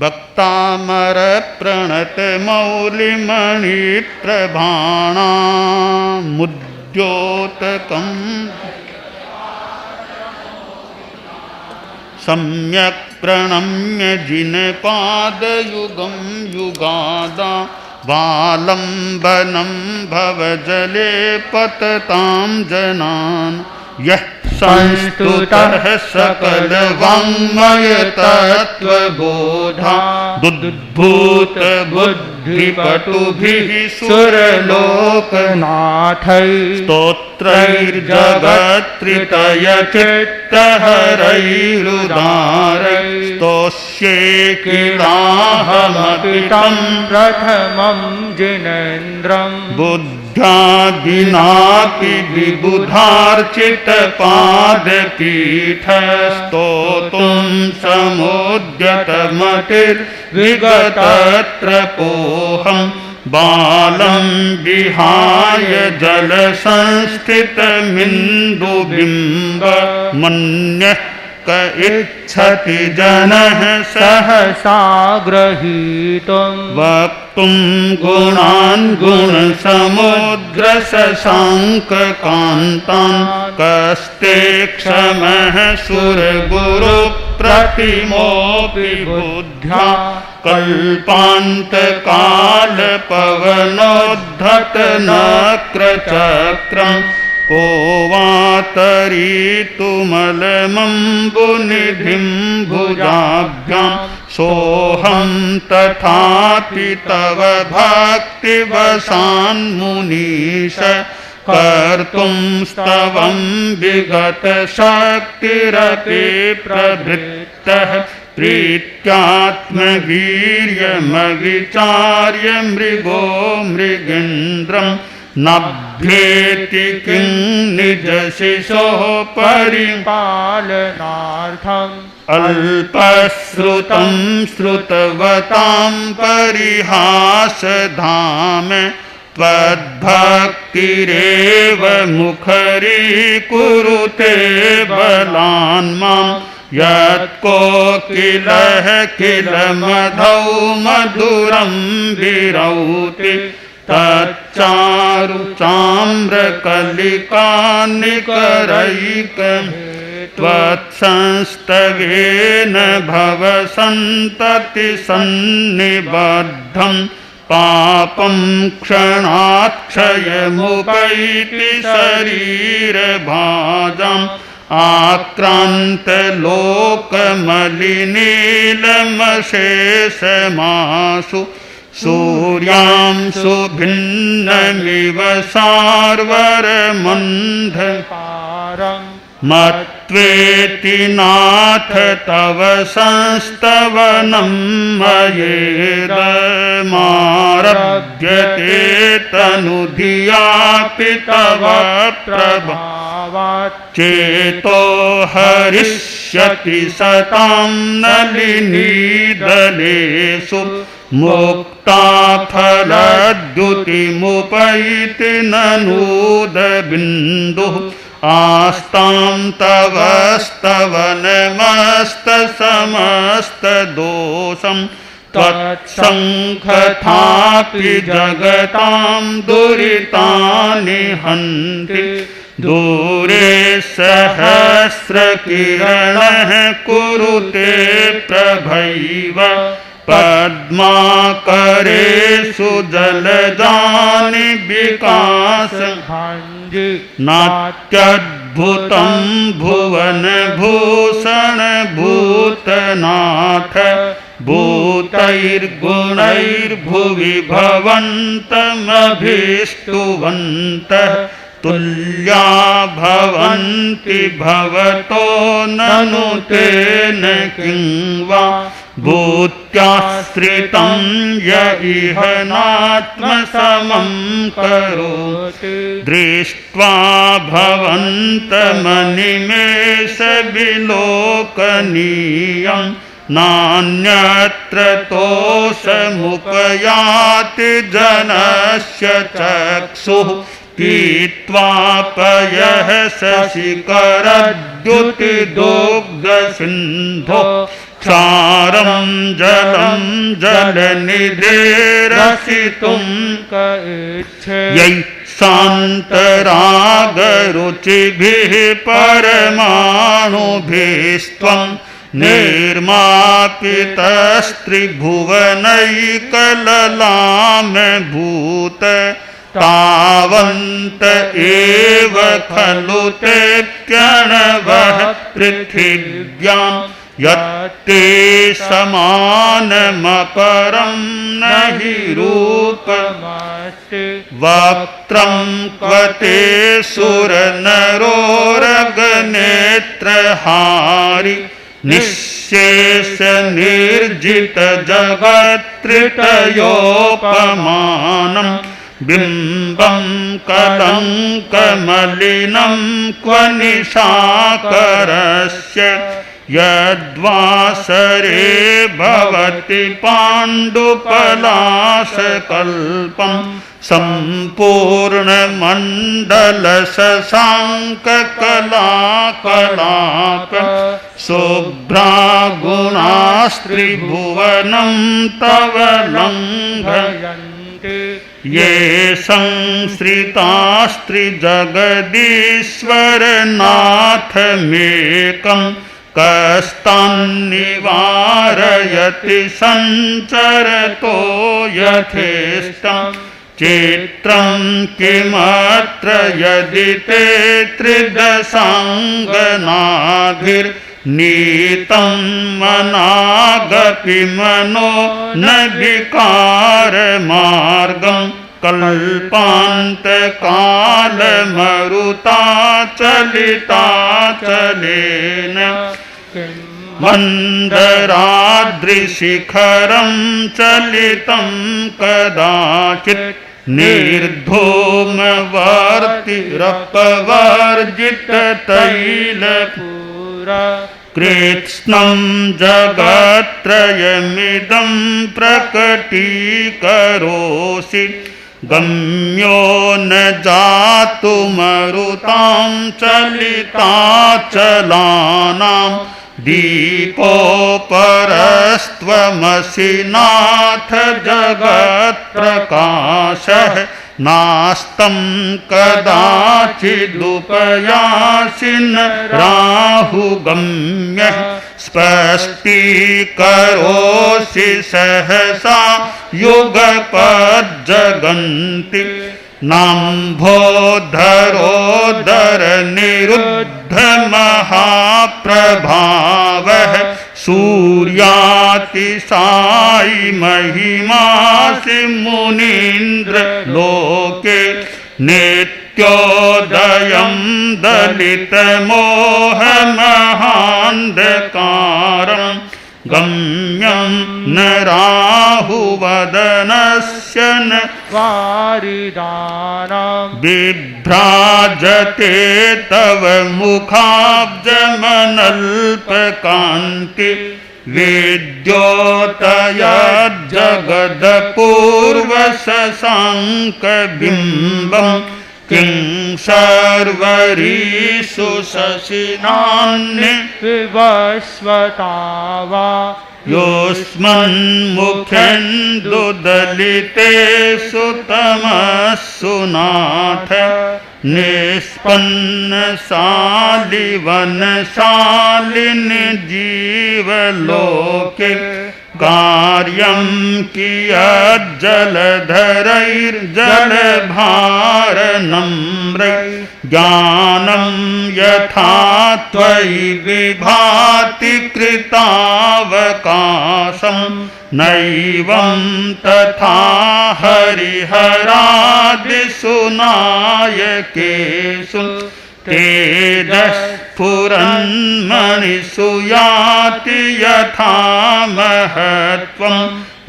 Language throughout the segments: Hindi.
भक्तामर प्रणत मौलिमणि प्रभाणा मुद्योतकं सम्यक् प्रणम्य जिनपादयुगं युगादा बालम्बनं भवजले पततां जनान् यः संस्तुतः सकल वाङ्मय तत्त्वबोधा दुद्भूत बुद्धिपटुभिः सुरलोकनाथैः स्तोत्रैर्जगत्त्रितय चित्तहरैरुदारैः स्तोष्ये किलाहमपि तं प्रथमं जिनेन्द्रं बुद्ध्यादिनापि विबुधार्चितपादपीठ स्तोतुं समुद्यतमतिर्विगतत्रपोऽहं बालं विहाय जलसंस्थितमिन्दुबिम्ब मन्यः क इच्छति जनः सहसा ग्रहीतुं वक्तुं गुणान् गुणसमुद्रशशाङ्ककान्तान् कस्ते क्षमः सुरगुरुप्रतिमोऽपि बुद्ध्या कल्पान्तकालपवनोद्धतनक्रचक्रम् को वातरीतुमलमम्बुनिधिं भुजाभ्यां सोऽहं तथापि तव भक्तिवशान्मुनीश कर्तुं स्तवं विगतशक्तिरपि प्रवृत्तः प्रीत्यात्मवीर्यमविचार्य मृगो मृगेन्द्रम् नभ्येति किं निजशिशोः परिपालनार्थम् अल्पश्रुतं श्रुतवतां परिहासधाम त्वद्भक्तिरेव मुखरीकुरुते बलान् मां यत्कोकिलः किल मधौ मधुरं विरौति तच्चारु चाम्रकलिकानिकरैकमे त्वत्संस्तवेन भवसन्ततिसन्निबद्धं पापं क्षणात्क्षयमुपैति शरीरभाजाम् आक्रान्तलोकमलिनीलमशेषमासु सूर्यांशु भिन्नमिव सार्वरमन्धकारम् मत्वेति नाथ तव संस्तवनं मयेदमारभ्यते तनुधियापि तव प्रभावात् चेतो हरिष्यति सतां नलिनीदलेषु मुक्ताफलद्युतिमुपैति ननूदबिन्दुः आस्तां तव स्तवनमस्तसमस्तदोषं त्वत्सङ्खथापि जगतां दुरितानि हन्ति दूरे सहस्रकिरणः कुरुते प्रभैव पद्माकरेषु जलजानि विकासभाञ्जि नात्यद्भुतं भुवनभूषण भूतनाथ भूतैर्गुणैर्भुवि भवन्तमभीष्टुवन्तः तुल्या भवन्ति भवतो ननु तेन किं वा भूत्याश्रितं य इह नात्मसमं करोति दृष्ट्वा भवन्तमनिमेषविलोकनीयं नान्यत्र तोषमुपयाति जनस्य चक्षुः पीत्वापयः शशिकरद्युतिदुग्धसिन्धो क्षारं जलं जलनिधेरसितुं क इच्छे यै शान्तरागरुचिभिः परमाणुभिस्त्वं निर्मापितस्त्रिभुवनैकललामभूत तावन्त एव खलु ते प्रणवः पृथिव्यां यत्ते समानमपरं न हि रूपमस्ति वक्त्रं क्व ते सुरनरोरगनेत्रहारि निःशेषनिर्जितजगत्त्रितयोपमानं बिम्बं कलङ्कमलिनं क्व निशाकरस्य यद्वासरे भवति पाण्डुपलाशकल्पं सम्पूर्णमण्डलशशाङ्ककलाकलाप शुभ्रागुणास्त्रिभुवनं तव लङ्घयन्ति ये संश्रितास्त्रिजगदीश्वरनाथमेकं कस्तान्निवारयति सञ्चरतो यथेष्टं चित्रं किमत्र यदि ते त्रिदशाङ्गनाभिर्नीतं मनागपि मनो न विकारमार्गं कल्पान्तकालमरुताचलिताचलेन मन्दराद्रिशिखरं चलितं कदाचित् निर्धूमवर्तिरपवर्जिततैलपूरा कृत्स्नं जगत्त्रयमिदं प्रकटीकरोषि गम्यो न जातुमरुतां चलिताचलानां दीपोपरस्त्वमसि नाथ जगत्प्रकाशः नास्तं कदाचिदुपयासि न राहुगम्यः स्पष्टीकरोषि सहसा युगपज्जगन्ति नाम्भोधरोदरनिरुद्धमहाप्रभावः सूर्यातिशायि महिमासि मुनीन्द्रलोके नित्योदयं दलितमोहमहान्धकारं गम्यं न राहुवदनस्य न वारिदानां बिभ्राजते तव मुखाब्जमनल्पकान्ति विद्योतयज्जगदपूर्वशशाङ्कबिम्बं किं सर्वरीषु शशिनान्नि विवस्वता वा योऽस्मन्मुखेन्दुदलितेषु तमस्सु नाथ निष्पन्नशालिवनशालिनि जीवलोके कार्यं कियज्जलधरैर्जलभारनम्रै ज्ञानं यथा त्वयि विभाति कृतावकाशं नैवं तथा हरिहरादिषु नायकेषु तेजस्फुरन्मणिषु याति यथा महत्त्वं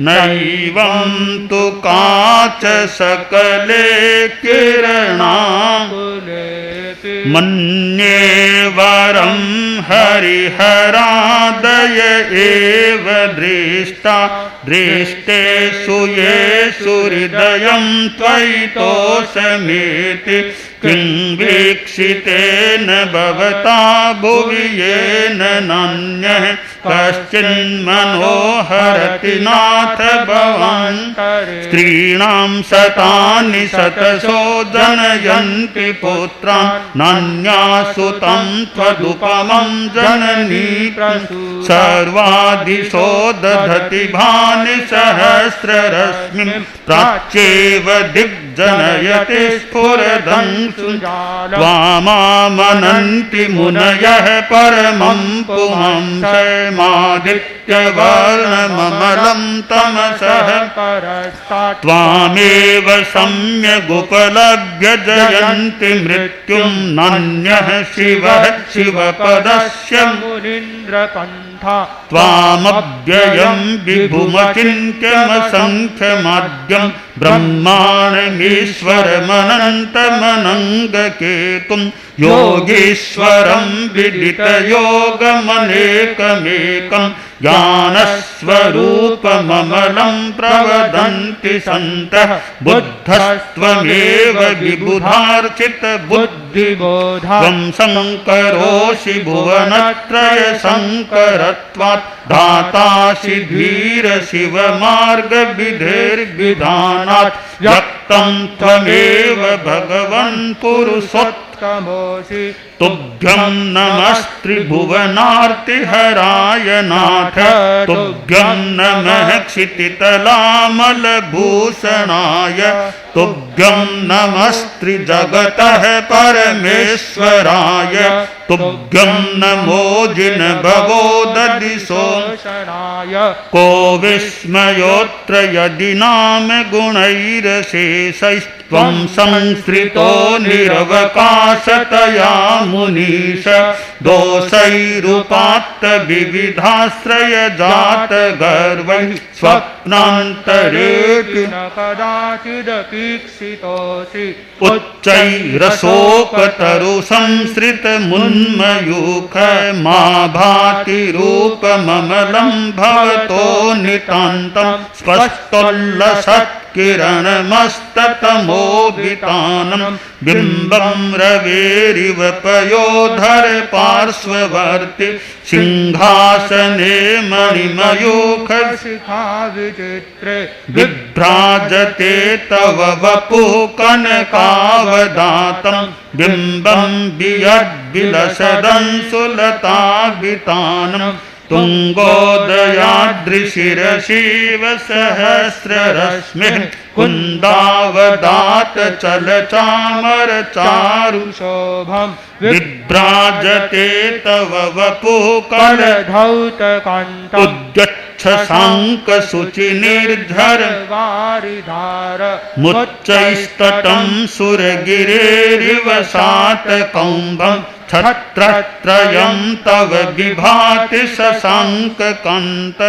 नैवं तु काच सकले किरणाकुलेऽपि मन्ये वरं हरिहरादय एव दृष्टा दृष्टेषु येषु हृदयं त्वयि तोषमेति किं वीक्षितेन भवता भुवि येन नान्यः कश्चिन्मनोहरति नाथ भवान्तरे स्त्रीणां शतानि शतशो जनयन्ति पुत्रान् नान्यासु तं त्वदुपमं जननी सर्वादिशो दधति भानि सहस्ररश्मिं प्राच्येव दिग्जनयति स्फुरदं त्वामामनन्ति मुनयः परमं पुमांसमादित्यवर्णममलं तमसः त्वामेव सम्यगुपलभ्य जयन्ति मृत्युं नान्यः शिवः शिवपदस्य मुनीन्द्रपन्था त्वामव्ययं विभुमचिन्त्यमसङ्ख्यमाद्यं ब्रह्माणमीश्वरमनन्तमनङ्गकेतुं योगीश्वरं विदितयोगमनेकमेकं ज्ञानस्वरूपममलं प्रवदन्ति सन्तः बुद्धस्त्वमेव विबुधार्चितबुद्धिबोधा त्वं शङ्करोऽसि भुवनत्रयशङ्करत्वात् दातासि धीरशिवमार्गविधिर्विधानात् व्यक्तं त्वमेव भगवन् पुरुषोत्तमोऽसि तुभ्यं नमस्त्रिभुवनार्तिहराय नाथ तुभ्यं नमः क्षितितलामलभूषणाय तुभ्यं नमस्त्रिजगतः परमेश्वराय तुभ्यं नमो जिनभवोदधिशोषणाय को विस्मयोऽत्र यदि नाम गुणैरशेषैस्त्वं संश्रितो निरवकाशतया मुनीश दोषैरुपात्त विविधाश्रय जात गर्वैः स्वप्नान्तरेऽपि न कदाचिदपीक्षितोऽसि उच्चैरशोकतरु संसृत मुन्मयूख मा भाति रूपममलं भवतो नितान्तं स्पष्टोल्लसत् किरणमस्ततमोभितानं बिम्बं रवेरिव पयोधर पार्श्ववर्ति सिंहासने मणिमयूखशिखा विचित्रे विभ्राजते तव वपुः कनकावदातं बिम्बं वियद्विलसदंसुलताभितानं तुङ्गोदयाद्रिशिरशिव सहस्ररश्मिः कुन्दावदात चलचामर चारुशोभं विभ्राजते तव वपुः करधौतकान्तं उद्गच्छशाङ्कशुचिनिर्झर वारिधार मुच्चैस्तटं सुरगिरेरिव शातकौम्भं छत्रत्रयं तव विभाति शशाङ्ककान्त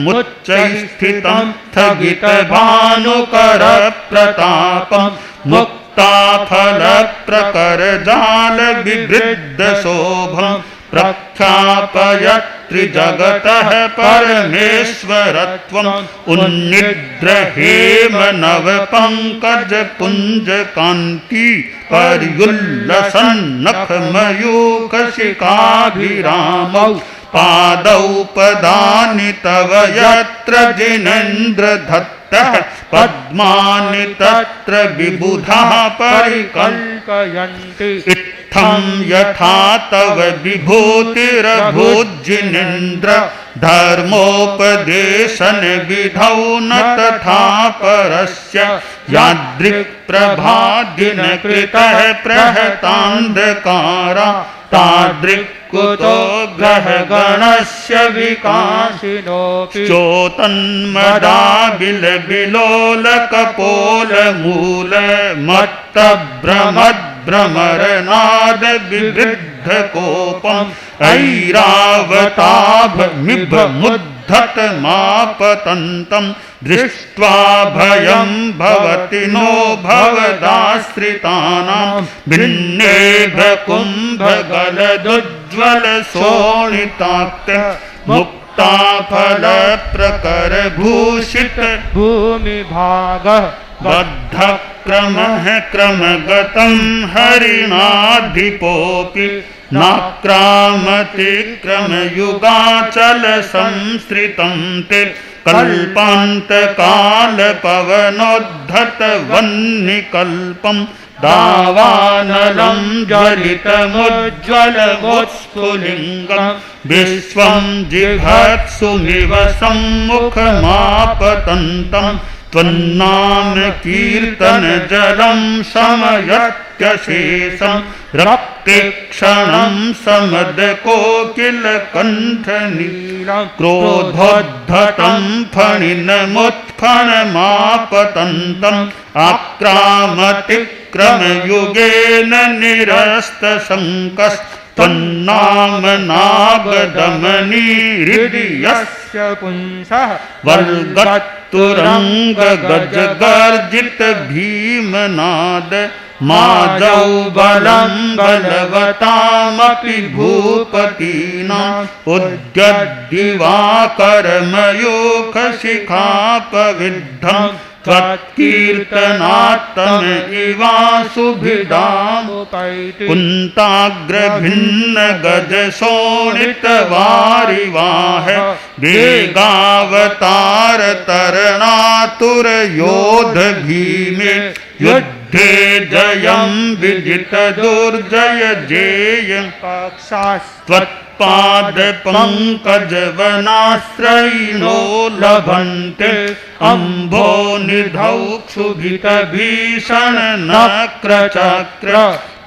मुच्चैस्थितं स्थगितभानुकरप्रतापं मुक्ताफलप्रकरजालविवृद्धशोभं प्रख्यापयत्रिजगतः परमेश्वरत्वम् उन्निद्रहेम नवपङ्कजपुञ्जकान्ति पर्युल्लसन्नखमयूखशिखाभिरामौ पादौ पदानि तव यत्र जिनेन्द्रधत्तः पद्मानि तत्र विबुधाः परिकल्पयन्ति इत्थं यथा तव विभूतिरभूज्जिनेन्द्र धर्मोपदेशन विधौ न तथा परस्य यादृक्प्रभादिनकृतः प्रहतान्धकारा तादृक्कुतो ग्रहगणस्य विकासिनोऽपि चोतन्मदाबिलबिलोलकपोलमूल मत्तभ्रमद्भ्रमरनाद विवृद्धकोपम् ऐरावताभमिभमुद्धतमापतन्तं दृष्ट्वा भयं भवति नो भवदाश्रितानां भिन्नेभकुम्भगलदुज्ज्वलशोणिताक्तः मुक्ताफलप्रकरजालविवृद्धशोभं मुक्ताफल प्रकर भूषित भूमि भाग बद्ध क्रमः क्रमगतं हरिणाधिपोऽपि नाक्रामति क्रमयुगाचल संसृतं ते कल्पान्तकालपवनोद्धत वह्निकल्पं दावानलं ज्वलितमुज्ज्वलमोत्स्फुलिङ्गं विश्वं जिघत्सुमिव सम्मुखमापतन्तं त्वन्नाम कीर्तन जलं शमयत्यशेषं रक्तिक्षणं समदकोकिलकण्ठनीलं क्रोधोद्धतं फणिनमुत्फणमापतन्तम् आक्रामतिक्रमयुगेन निरस्तशङ्कस्त्वन्नाम नागदमनी यस्य पुंसः वर्गत्तुरङ्गगजगर्जित भीमनाद माजौ बलं बलवतामपि भूपतीनाम् उद्यद्दिवाकरमयूखशिखापविद्धं त्वत्कीर्तनात्तम इवासुभिदामुपैति कुन्ताग्रभिन्न गजशोणितवारिवाह वेगावतार तरणातुर योध भीमे युद्धे जयं विजित दुर्जय जेय त्वत्पादपङ्कजवनाश्रयिणो लभन्ते अम्भो निधौ क्षुभितभीषण नक्रचक्र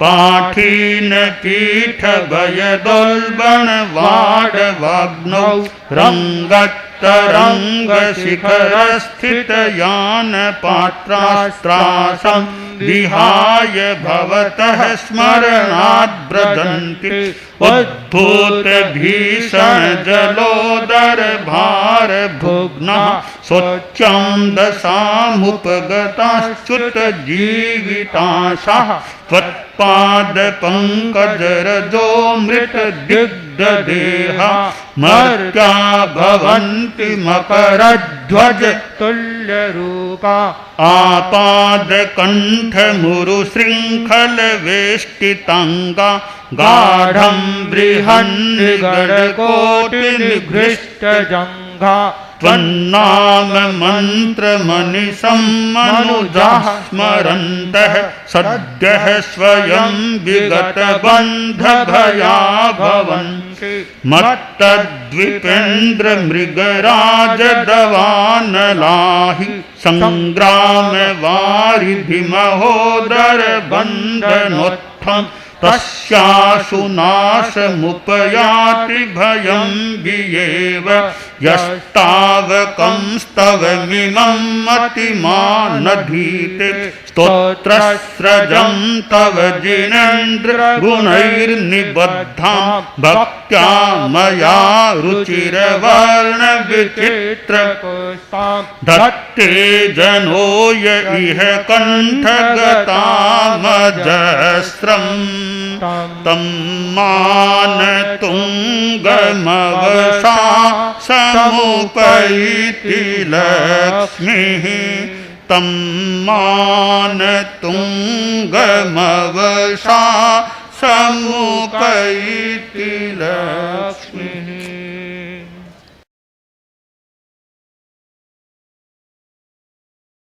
पाठीन पीठभयदोल्बणवाडवाग्नौ रङ्गत्तरङ्गशिखरस्थितयानपात्रास्त्रासं विहाय भवतः स्मरणाद्व्रजन्ति उद्भूतभीषण जलोदर भार भुग्नः स्वच्छं दशामुपगताश्च्युत जीविताशः त्वत्पादपङ्कजरजो मृतदिग्धदेहा मर्त्या भवन्ति मकरध्वज तुल्यरूपा आपादकण्ठमुरुशृङ्खलवेष्टिताङ्गा गाढं बृहन्निगडकोटिनिघृष्टजङ्घा त्वन्नाम मन्त्रमनिशं मनुजाः स्मरन्तः सद्यः स्वयं विगतबन्धभया भवन्ति मत्तद्विपेन्द्रमृगराजदवानलाहि सङ्ग्रामवारिधिमहोदर बन्धनोत्थम् तस्याशु नाशमुपयाति भयं वियेव यस्तावकंस्तवमिमं मतिमानधीते स्तोत्रस्रजं तव जिनेन्द्र गुणैर्निबद्धां भक्त्या मया रुचिरवर्णविचित्रपुष्पां धत्ते जनो य इह कण्ठगतामजस्रम् तं मानतुङ्गमवसा समुपैति लक्ष्मीः तं मानतुङ्गमवसा समुपैति लक्ष्मीः।